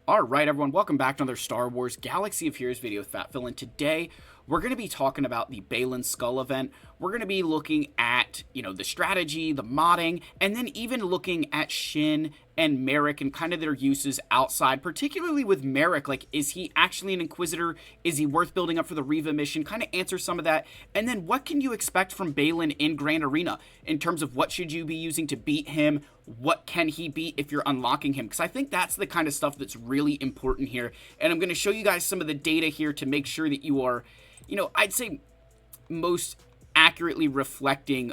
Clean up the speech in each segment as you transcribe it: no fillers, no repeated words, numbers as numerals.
Alright everyone, welcome back to another Star Wars Galaxy of Heroes video with FatPhil, and today we're going to be talking about the Baylan Skoll event. We're going to be looking at, the strategy, the modding, and then even looking at Shin and Marrok and kind of their uses outside, particularly with Marrok. Like, is he actually an Inquisitor? Is he worth building up for the Riva mission? Kind of answer some of that. And then what can you expect from Baylan in Grand Arena in terms of what should you be using to beat him? What can he beat if you're unlocking him? Because I think that's the kind of stuff that's really important here. And I'm going to show you guys some of the data here to make sure that you are, I'd say most accurately reflecting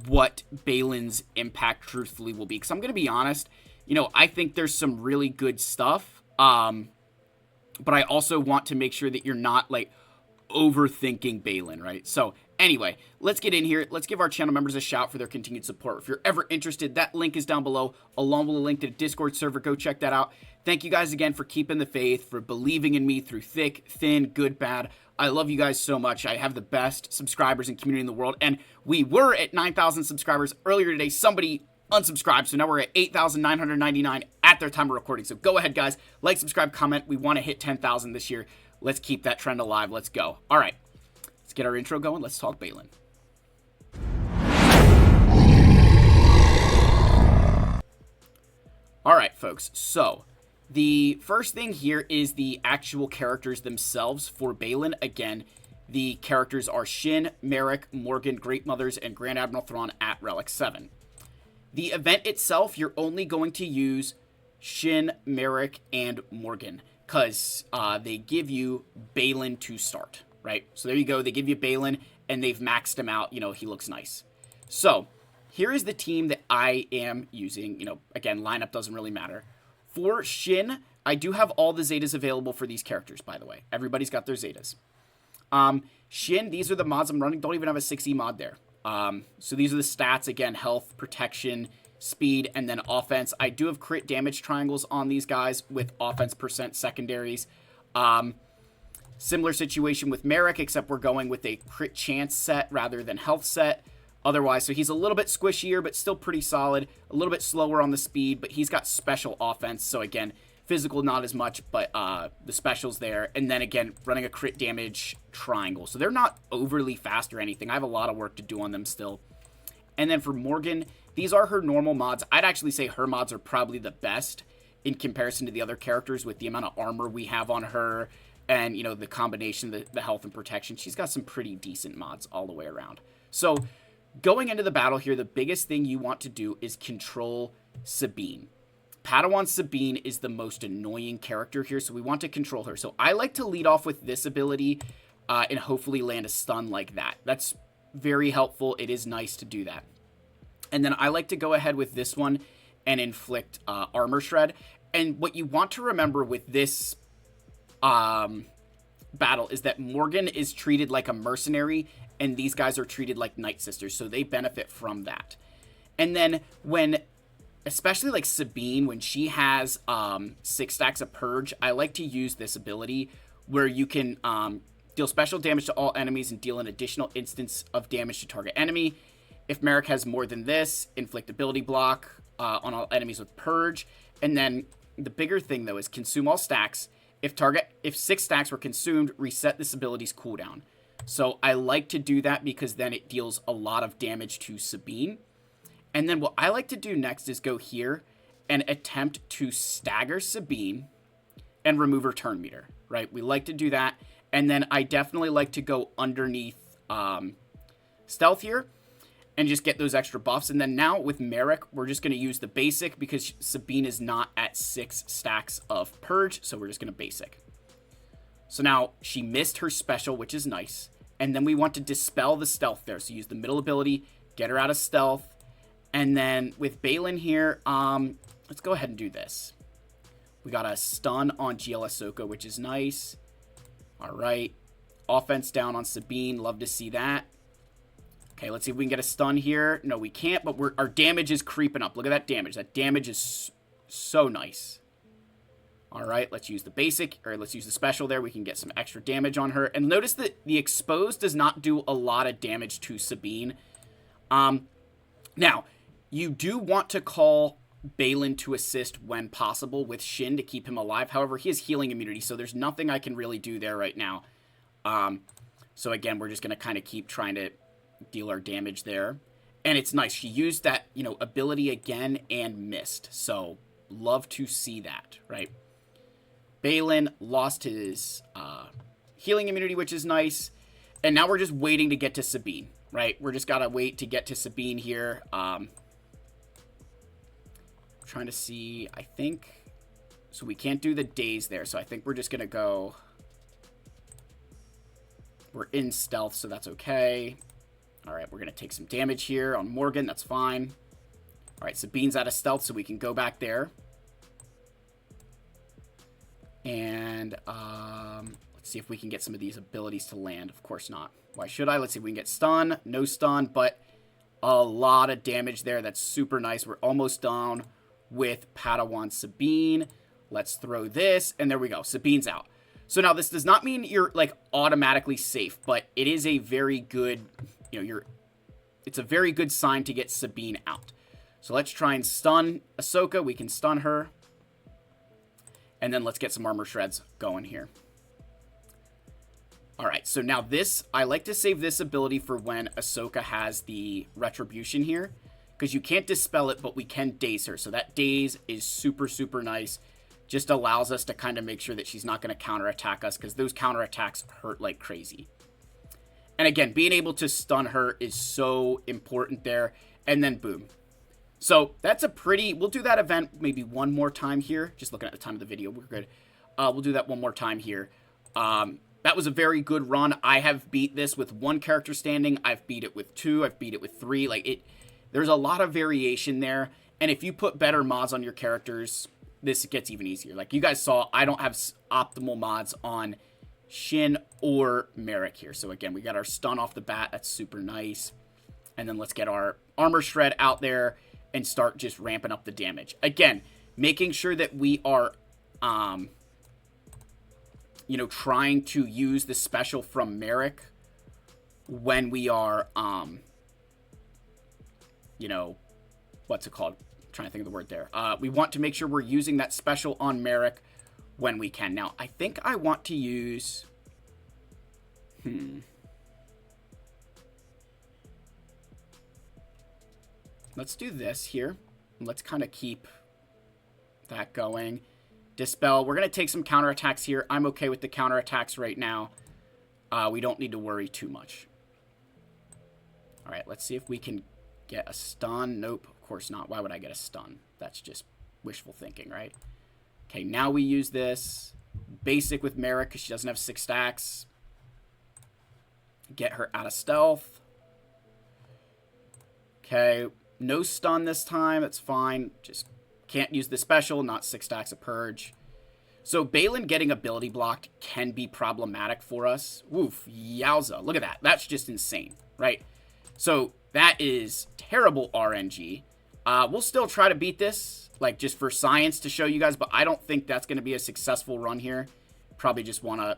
what Baylan's impact truthfully will be. Because I'm going to be honest, I think there's some really good stuff. But I also want to make sure that you're not, overthinking Baylan, right? So anyway, let's get in here. Let's give our channel members a shout for their continued support. If you're ever interested, that link is down below, along with a link to the Discord server. Go check that out. Thank you guys again for keeping the faith, for believing in me through thick, thin, good, bad. I love you guys so much. I have the best subscribers and community in the world, and we were at 9,000 subscribers earlier today. Somebody unsubscribed, so now we're at 8,999 at their time of recording. So go ahead, guys. Like, subscribe, comment. We want to hit 10,000 this year. Let's keep that trend alive. Let's go. All right. Let's get our intro going. Let's talk Baylan. All right, folks. So the first thing here is the actual characters themselves for Baylan. Again, the characters are Shin, Marrok, Morgan, Great Mothers, and Grand Admiral Thrawn at Relic 7. The event itself, you're only going to use Shin, Marrok, and Morgan, because they give you Baylan to start, right? So there you go. They give you Baylan, and they've maxed him out. He looks nice. So here is the team that I am using. Again, lineup doesn't really matter. For Shin, I do have all the Zetas available for these characters, by the way. Everybody's got their Zetas. Shin, these are the mods I'm running. Don't even have a 6E mod there. So these are the stats. Again, health, protection, speed, and then offense. I do have crit damage triangles on these guys with offense percent secondaries. Similar situation with Marrok, except we're going with a crit chance set rather than health set. Otherwise, so he's a little bit squishier, but still pretty solid. A little bit slower on the speed, but he's got special offense. So again, physical not as much, but the special's there. And then again, running a crit damage triangle. So they're not overly fast or anything. I have a lot of work to do on them still. And then for Morgan, these are her normal mods. I'd actually say her mods are probably the best in comparison to the other characters with the amount of armor we have on her and, the combination, the health and protection. She's got some pretty decent mods all the way around. So going into the battle here, the biggest thing you want to do is control Sabine. Padawan Sabine is the most annoying character here, so we want to control her. So I like to lead off with this ability and hopefully land a stun like that. That's very helpful. It is nice to do that. And then I like to go ahead with this one and inflict armor shred. And what you want to remember with this battle is that Morgan is treated like a mercenary, and these guys are treated like Night Sisters, so they benefit from that. And then especially like Sabine, when she has 6 stacks of Purge, I like to use this ability where you can deal special damage to all enemies and deal an additional instance of damage to target enemy. If Marrok has more than this, inflict ability block on all enemies with Purge. And then the bigger thing, though, is consume all stacks. If 6 stacks were consumed, reset this ability's cooldown. So I like to do that because then it deals a lot of damage to Sabine. And then what I like to do next is go here and attempt to stagger Sabine and remove her turn meter, right? We like to do that. And then I definitely like to go underneath stealth here and just get those extra buffs. And then now with Marrok, we're just going to use the basic because Sabine is not at 6 stacks of Purge, so we're just going to basic. So now she missed her special, which is nice. And then we want to dispel the stealth there. So use the middle ability, get her out of stealth. And then with Baylan here, let's go ahead and do this. We got a stun on GL Ahsoka, which is nice. All right. Offense down on Sabine. Love to see that. Okay, let's see if we can get a stun here. No, we can't, but our damage is creeping up. Look at that damage. That damage is so nice. All right, let's use the basic, or let's use the special there. We can get some extra damage on her. And notice that the exposed does not do a lot of damage to Sabine. Now, you do want to call Baylan to assist when possible with Shin to keep him alive. However, he has healing immunity, so there's nothing I can really do there right now. So again, we're just going to kind of keep trying to deal our damage there. And it's nice. She used that, you know, ability again and missed. So love to see that, right? Baylan lost his healing immunity, which is nice. And now we're just waiting to get to Sabine, right? We're just got to wait to get to Sabine here. Trying to see, I think, so we can't do the days there. So I think we're just going to go, we're in stealth, so that's okay. All right, we're going to take some damage here on Morgan. That's fine. All right, Sabine's out of stealth, so we can go back there. And let's see if we can get some of these abilities to land. Of course not. Why should I? Let's see if we can get stun. No stun, but a lot of damage there. That's super nice. We're almost down with Padawan Sabine. Let's throw this, and there we go. Sabine's out. So now this does not mean you're like automatically safe, but it is a very good, you know, it's a very good sign to get Sabine out. So let's try and stun Ahsoka. We can stun her. And then let's get some armor shreds going here. All right, so now this, I like to save this ability for when Ahsoka has the retribution here, because you can't dispel it, but we can daze her. So that daze is super, super nice. Just allows us to kind of make sure that she's not going to counterattack us, because those counterattacks hurt like crazy. And again, being able to stun her is so important there. And then boom. So that's a pretty, we'll do that event maybe one more time here. Just looking at the time of the video, we're good. We'll do that one more time here. That was a very good run. I have beat this with one character standing. I've beat it with two. I've beat it with three. Like there's a lot of variation there. And if you put better mods on your characters, this gets even easier. Like you guys saw, I don't have optimal mods on Shin or Marrok here. So again, we got our stun off the bat. That's super nice. And then let's get our armor shred out there and start just ramping up the damage. Again, making sure that we are, you know, trying to use the special from Marrok when we are, you know, what's it called? I'm trying to think of the word there. We want to make sure we're using that special on Marrok when we can. Now, I think I want to use, let's do this here. Let's kind of keep that going. Dispel. We're going to take some counterattacks here. I'm okay with the counterattacks right now. We don't need to worry too much. All right, let's see if we can get a stun. Nope, of course not. Why would I get a stun? That's just wishful thinking, right? Okay, now we use this. Basic with Marrok because she doesn't have 6 stacks. Get her out of stealth. Okay, no stun this time. That's fine. Just can't use the special. Not 6 stacks of purge. So Baylan getting ability blocked can be problematic for us. Woof. Yowza. Look at that. That's just insane, right? So that is terrible RNG. We'll still try to beat this, like just for science to show you guys, but I don't think that's going to be a successful run here. Probably just want to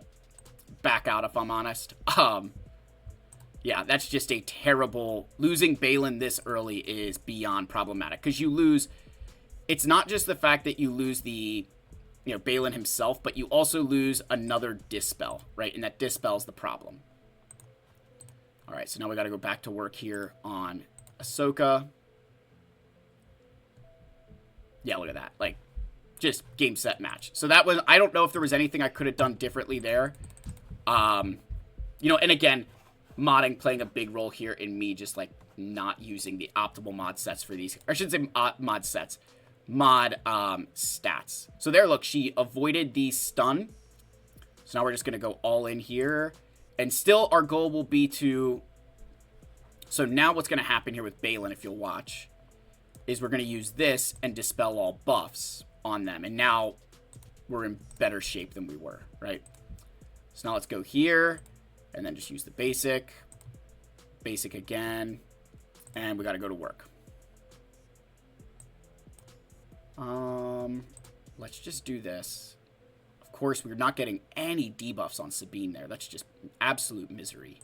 back out if I'm honest. Yeah, that's just a terrible... Losing Baylan this early is beyond problematic. Because you lose... It's not just the fact that you lose the, you know, Baylan himself, but you also lose another Dispel, right? And that Dispel's the problem. Alright, so now we got to go back to work here on Ahsoka. Yeah, look at that. Like, just game, set, match. So that was... I don't know if there was anything I could have done differently there. You know, and again... modding playing a big role here in me just like not using the optimal mod sets for these. Or I should say mod sets. Mod stats. So there, look, she avoided the stun. So now we're just going to go all in here. And still our goal will be to... So now what's going to happen here with Baylan, if you'll watch, is we're going to use this and dispel all buffs on them. And now we're in better shape than we were, right? So now let's go here. And then just use the basic. Basic again. And we got to go to work. Let's just do this. Of course, we're not getting any debuffs on Sabine there. That's just absolute misery.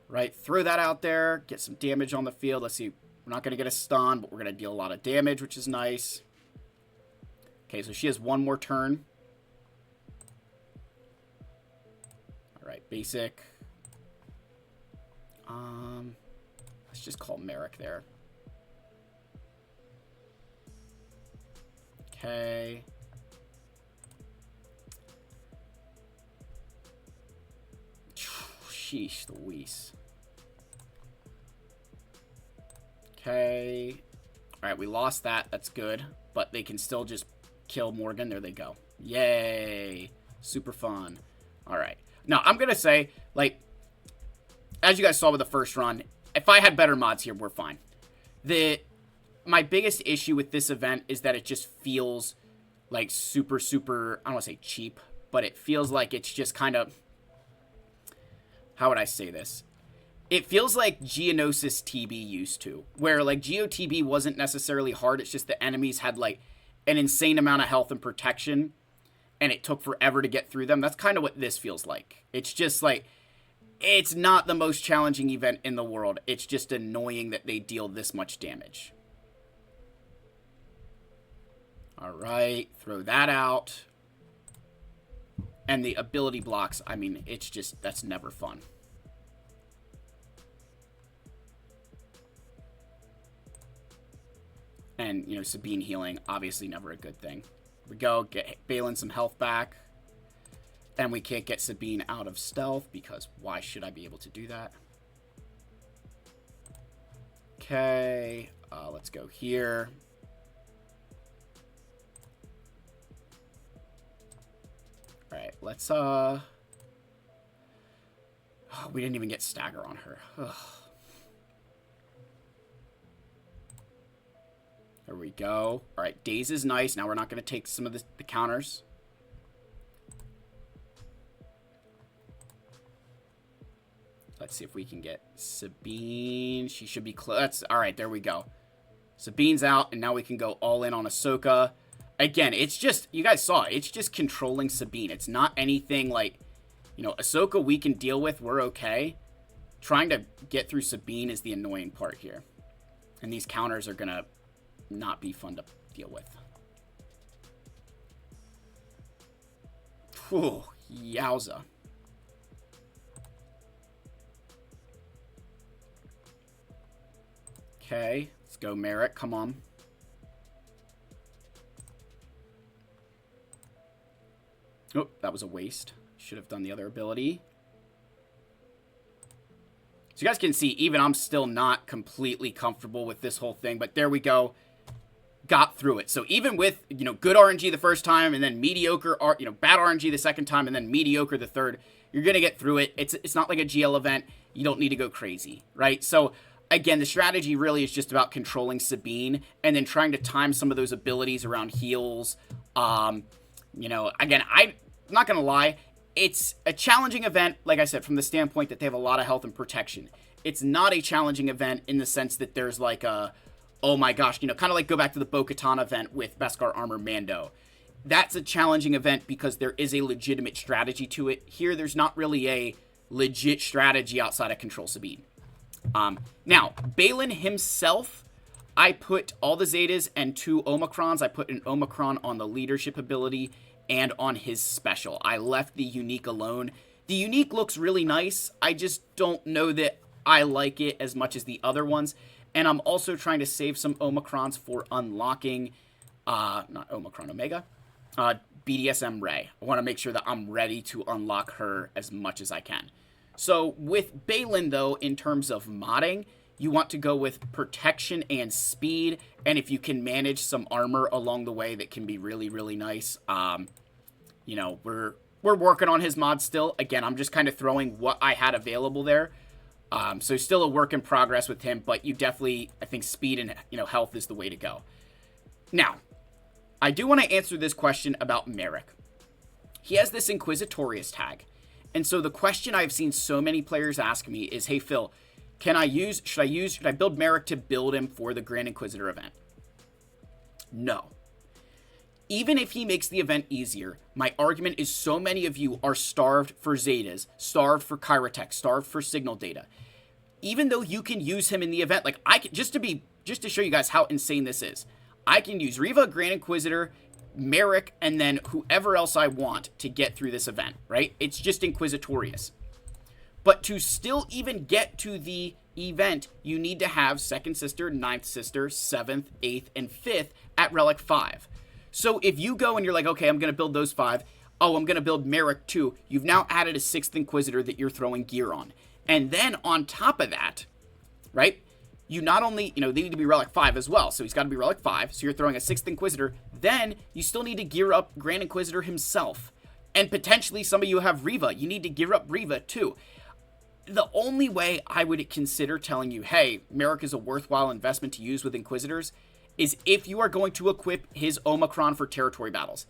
Right, throw that out there. Get some damage on the field. Let's see. We're not going to get a stun, but we're going to deal a lot of damage, which is nice. Okay, so she has one more turn. All right, basic. Let's just call Marrok there. Okay. Sheesh Louise. Okay. Alright, we lost that. That's good. But they can still just kill Morgan. There they go. Yay. Super fun. Alright. Now, I'm going to say, like, as you guys saw with the first run, if I had better mods here, we're fine. My biggest issue with this event is that it just feels like super, I don't want to say cheap, but it feels like it's just kind of, how would I say this? It feels like Geonosis TB used to, where like GeoTB wasn't necessarily hard, it's just the enemies had like an insane amount of health and protection, and it took forever to get through them. That's kind of what this feels like. It's just like, it's not the most challenging event in the world. It's just annoying that they deal this much damage. Alright, throw that out. And the ability blocks, I mean, it's just, that's never fun. And, you know, Sabine healing, obviously never a good thing. Here we go, get Baylan some health back. And we can't get Sabine out of stealth, because why should I be able to do that? Okay, let's go here. Alright, let's, oh, we didn't even get stagger on her. Ugh. There we go. Alright, Daze is nice. Now we're not going to take some of the counters. Let's see if we can get Sabine. She should be close. Alright, there we go. Sabine's out, and now we can go all in on Ahsoka. Again, it's just, you guys saw it, it's just controlling Sabine. It's not anything like, you know, Ahsoka we can deal with, we're okay. Trying to get through Sabine is the annoying part here. And these counters are gonna not be fun to deal with. Whew, yowza. Okay, let's go Marrok, come on. Oh, that was a waste. Should have done the other ability. So you guys can see, even I'm still not completely comfortable with this whole thing, but there we go. Got through it. So even with, you know, good RNG the first time, and then mediocre, you know, bad RNG the second time, and then mediocre the third, you're going to get through it. It's not like a GL event. You don't need to go crazy, right? So again, the strategy really is just about controlling Sabine, and then trying to time some of those abilities around heals. You know, again, I'm not going to lie, it's a challenging event, like I said, from the standpoint that they have a lot of health and protection. It's not a challenging event in the sense that there's like a, oh my gosh, you know, kind of like go back to the Bo-Katan event with Beskar Armor Mando. That's a challenging event because there is a legitimate strategy to it. Here, there's not really a legit strategy outside of Control Sabine. Now, Baylan himself, I put all the Zetas and 2 Omicrons. I put an Omicron on the leadership ability and on his special. I left the unique alone. The unique looks really nice. I just don't know that I like it as much as the other ones. And I'm also trying to save some Omicrons for unlocking, not Omicron, Omega, BDSM Rey. I want to make sure that I'm ready to unlock her as much as I can. So with Baylan, though, in terms of modding, you want to go with protection and speed, and if you can manage some armor along the way, that can be really, really nice. You know, we're working on his mod still. Again, I'm just kind of throwing what I had available there. So still a work in progress with him, but you definitely, I think speed and, you know, health is the way to go. Now, I do want to answer this question about Marrok. He has this Inquisitorius tag, and so the question I've seen so many players ask me is, hey Phil, should I build Marrok to build him for the Grand Inquisitor event? No. Even if he makes the event easier, my argument is so many of you are starved for Zetas, starved for Kyrotech, starved for signal data. Even though you can use him in the event, like just to be just to show you guys how insane this is, I can use Riva, Grand Inquisitor, Marrok, and then whoever else I want to get through this event, right? It's just Inquisitorious. But to still even get to the event, you need to have 2nd Sister, 9th Sister, 7th, 8th, and 5th at Relic 5. So if you go and you're like, okay, I'm going to build those 5. Oh, I'm going to build Marrok too. You've now added a 6th Inquisitor that you're throwing gear on. And then on top of that, right, you not only, they need to be Relic 5 as well. So he's got to be Relic 5. So you're throwing a 6th Inquisitor. Then you still need to gear up Grand Inquisitor himself. And potentially some of you have Riva. You need to gear up Riva too. The only way I would consider telling you, hey, Marrok is a worthwhile investment to use with Inquisitors is if you are going to equip his Omicron for territory battles.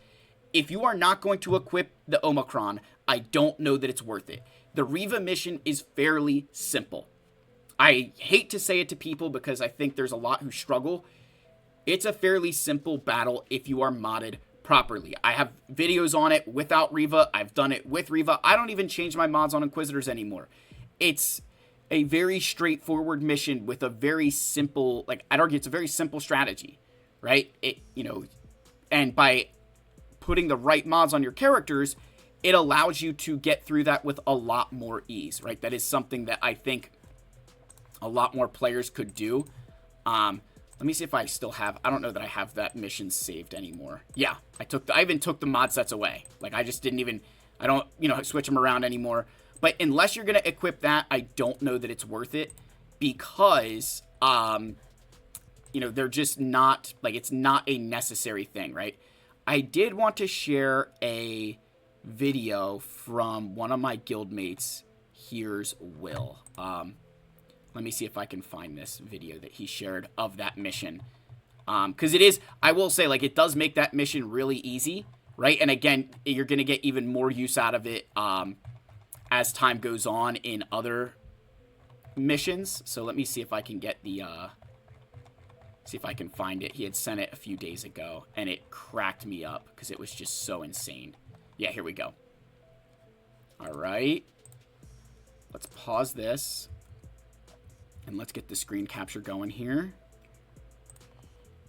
If you are not going to equip the Omicron, I don't know that it's worth it. The Riva mission is fairly simple. I hate to say it to people because I think there's a lot who struggle. It's a fairly simple battle if you are modded properly. I have videos on it without Riva. I've done it with Riva. I don't even change my mods on Inquisitors anymore. It's a very straightforward mission with a very simple, I'd argue it's a very simple strategy, right? And by putting the right mods on your characters, it allows you to get through that with a lot more ease, right? That is something that I think a lot more players could do. Let me see if I still have, I don't know that I have that mission saved anymore. Yeah, I even took the mod sets away. I just didn't even, I don't, switch them around anymore. But unless you're going to equip that, I don't know that it's worth it because, they're just not, it's not a necessary thing, right? I did want to share a video from one of my guildmates. Here's Will. Let me see if I can find this video that he shared of that mission. Because it is, I will say, it does make that mission really easy, right? And again, you're going to get even more use out of it, as time goes on in other missions. So let me see if I can get the, see if I can find it. He had sent it a few days ago, and it cracked me up because it was just so insane. Yeah, here we go. All right. Let's pause this, and let's get the screen capture going here.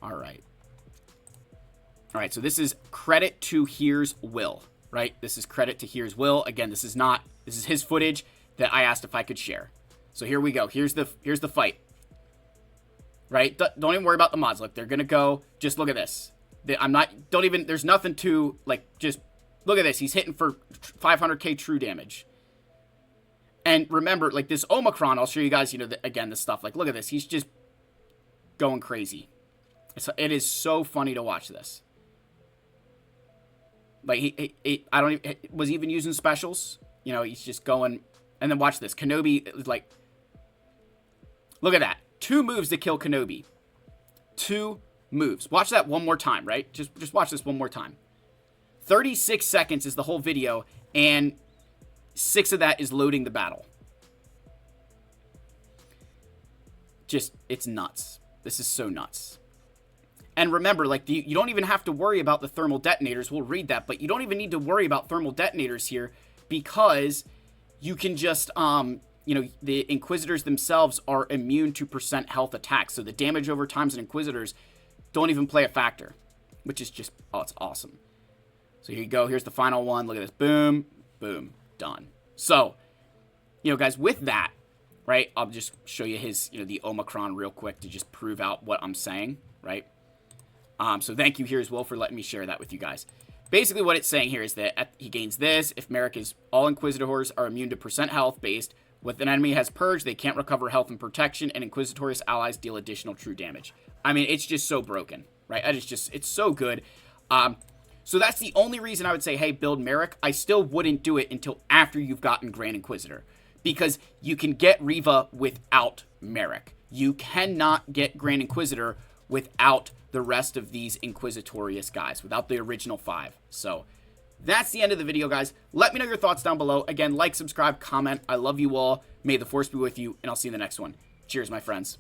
All right. All right, so this is credit to Here's Will, right? This is credit to Here's Will. Again, this is his footage that I asked if I could share. So here we go. Here's the fight. Right? Don't even worry about the mods. Look, they're going to go. Just look at this. There's nothing to, just look at this. He's hitting for 500k true damage. And remember, this Omicron, I'll show you guys, again, this stuff. Look at this. He's just going crazy. It is so funny to watch this. Was he even using specials? He's just going, and then watch this. Kenobi is look at that. 2 moves to kill Kenobi. 2 moves. Watch that one more time, right? Just watch this one more time. 36 seconds is the whole video, and 6 of that is loading the battle. It's nuts. This is so nuts. And remember, you don't even have to worry about the thermal detonators. We'll read that, but you don't even need to worry about thermal detonators here because you can just, the Inquisitors themselves are immune to % health attacks. So the damage over times in Inquisitors don't even play a factor, which is just, it's awesome. So here you go. Here's the final one. Look at this. Boom, boom, done. So, guys, with that, right, I'll just show you his, the Omicron real quick to just prove out what I'm saying, right? So thank you, Here's Will, for letting me share that with you guys. Basically, what it's saying here is that he gains this. If Marrok is, all Inquisitors are immune to % health based. With an enemy has purged, they can't recover health and protection, and Inquisitorious allies deal additional true damage. I mean, it's just so broken, right? It's so good. So that's the only reason I would say, hey, build Marrok. I still wouldn't do it until after you've gotten Grand Inquisitor, because you can get Riva without Marrok. You cannot get Grand Inquisitor without the rest of these Inquisitorious guys, without the original 5. So that's the end of the video, guys. Let me know your thoughts down below. Again, like, subscribe, comment. I love you all. May the Force be with you, and I'll see you in the next one. Cheers, my friends.